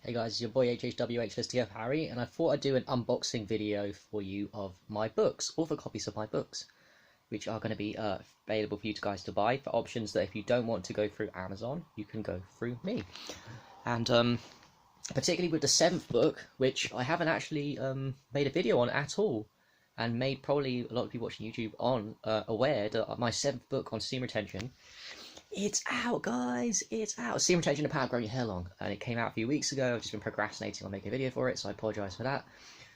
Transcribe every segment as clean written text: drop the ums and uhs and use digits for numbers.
Hey guys, it's your boy HHWH Harry, and I thought I'd do an unboxing video for you of my books, all the copies of my books, which are going to be available for you guys to buy for options that if you don't want to go through Amazon, you can go through me. And particularly with the 7th book, which I haven't actually made a video on at all, and made probably a lot of people watching YouTube on aware that my 7th book on semen retention, it's out, guys. It's out. Semen retention and the power of growing your hair long, and it came out a few weeks ago. I've just been procrastinating on making a video for it, so I apologise for that.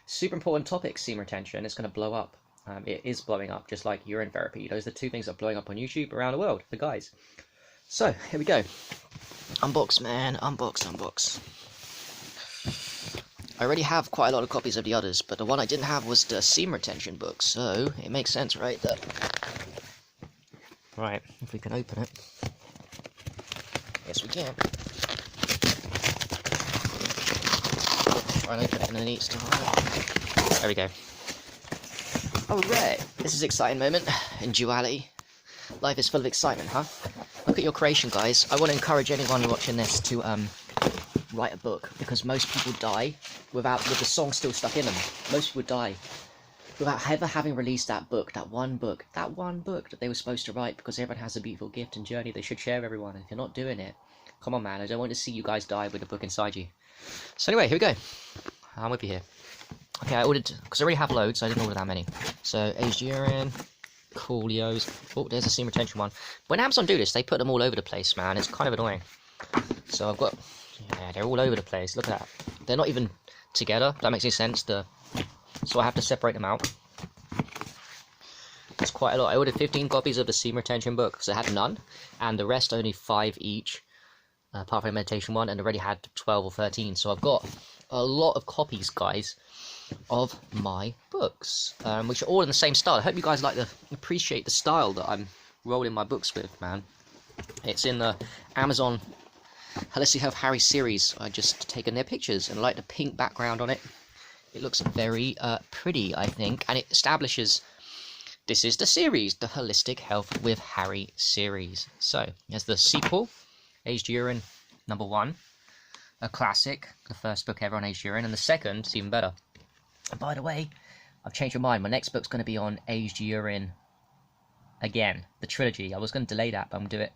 Super important topic, semen retention. It's going to blow up. It is blowing up, just like urine therapy. Those are the two things that are blowing up on YouTube around the world for guys. So here we go. Unbox, man. Unbox. I already have quite a lot of copies of the others, but the one I didn't have was the semen retention book, so it makes sense, right? Right, if we can open it. Yes, we can. Try and open it in a neat style. There we go. Alright, this is an exciting moment in duality. Life is full of excitement, huh? Look at your creation, guys. I want to encourage anyone watching this to write a book, because most people die with the song still stuck in them. Most people die without ever having released that one book that they were supposed to write, because everyone has a beautiful gift and journey they should share with everyone. And if you're not doing it, come on, man, I don't want to see you guys die with a book inside you. So anyway, here we go. I'm with you here. Okay, I ordered, because I already have loads, so I didn't order that many. So, aged urine, Coolios. Oh, there's a semen retention one. When Amazon do this, they put them all over the place, man. It's kind of annoying. So I've got, yeah, they're all over the place. Look at that. They're not even together. If that makes any sense. So I have to separate them out. That's quite a lot. I ordered 15 copies of the semen retention book, because I had none, and the rest only 5 each, apart from the meditation one, and I already had 12 or 13. So I've got a lot of copies, guys, of my books, which are all in the same style. I hope you guys appreciate the style that I'm rolling my books with, man. It's in the Amazon Holistic Health Harry series. I just taken their pictures, and I like the pink background on it. It looks very pretty, I think, and it establishes this is the series, the Holistic Health with Harry series. So, there's the sequel, Aged Urine #1, a classic, the first book ever on aged urine, and the second is even better. And by the way, I've changed my mind. My next book's going to be on aged urine again, the trilogy. I was going to delay that, but I'm going to do it.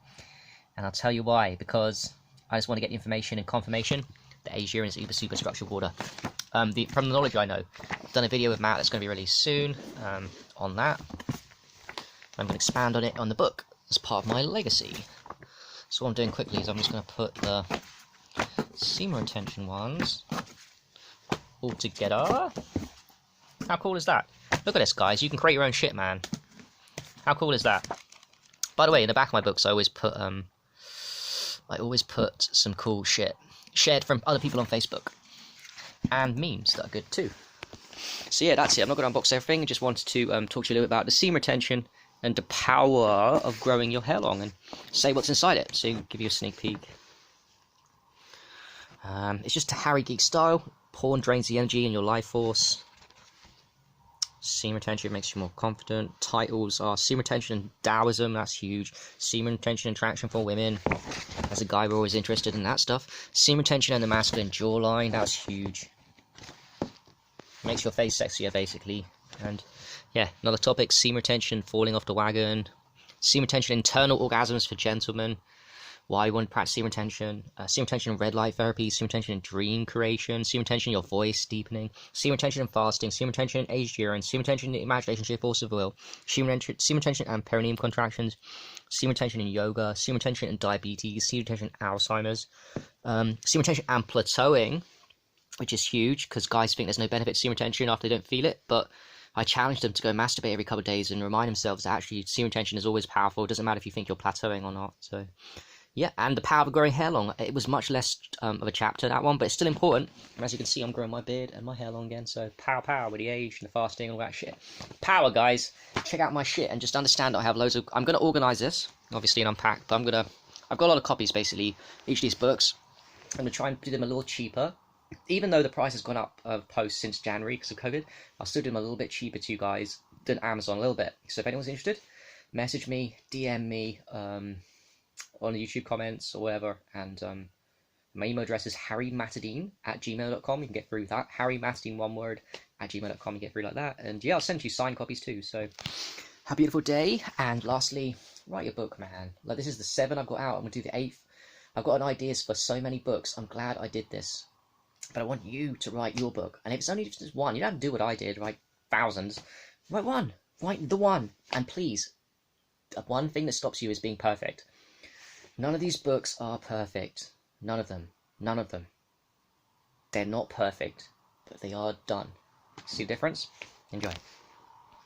And I'll tell you why, because I just want to get the information and confirmation that aged urine is super structured water. From the knowledge I know. I've done a video with Matt that's going to be released soon on that. I'm going to expand on it on the book as part of my legacy. So what I'm doing quickly is I'm just going to put the semen retention ones all together. How cool is that? Look at this, guys. You can create your own shit, man. How cool is that? By the way, in the back of my books, I always put some cool shit shared from other people on Facebook, and memes that are good too. So yeah, that's it. I'm not going to unbox everything. I just wanted to talk to you a little bit about the semen retention and the power of growing your hair long, and say what's inside it, so give you a sneak peek. It's just a Harry Geek style. Porn drains the energy in your life force. Semen retention makes you more confident. Titles are semen retention and Taoism, that's huge. Semen retention and traction for women. As a guy, we're always interested in that stuff. Semen retention and the masculine jawline, that's huge. Makes your face sexier, basically. And yeah, another topic, semen retention, falling off the wagon. Semen retention, internal orgasms for gentlemen. Why you want to practice semen retention, in red light therapy, semen retention in dream creation, semen retention in your voice deepening, semen retention in fasting, semen retention in aged urine, semen retention in imagination, shift force of will, semen retention and perineum contractions, semen retention in yoga, semen retention in diabetes, semen retention in Alzheimer's, semen retention and plateauing, which is huge because guys think there's no benefit to semen retention after they don't feel it, but I challenge them to go masturbate every couple of days and remind themselves that actually semen retention is always powerful. It doesn't matter if you think you're plateauing or not. So yeah, and the power of growing hair long. It was much less of a chapter, that one, but it's still important. As you can see, I'm growing my beard and my hair long again, so power with the age and the fasting and all that shit. Power, guys. Check out my shit and just understand that I have loads of... I'm going to organise this, obviously, and unpack, but I've got a lot of copies, basically, each of these books. I'm going to try and do them a little cheaper. Even though the price has gone up post since January because of COVID, I'll still do them a little bit cheaper to you guys than Amazon, a little bit. So if anyone's interested, message me, DM me, on the YouTube comments or whatever, and My email address is harrymatadine@gmail.com. You can get through that. harrymatadine, one word, @gmail.com. You get through like that. And yeah, I'll send you signed copies too. So have a beautiful day. And lastly, write your book, man. Like, this is the 7 I've got out. I'm going to do the 8th. I've got ideas for so many books. I'm glad I did this. But I want you to write your book. And if it's only just one, you don't have to do what I did, write thousands. Write one. Write the one. And please, the one thing that stops you is being perfect. None of these books are perfect. None of them. None of them. They're not perfect, but they are done. See the difference? Enjoy.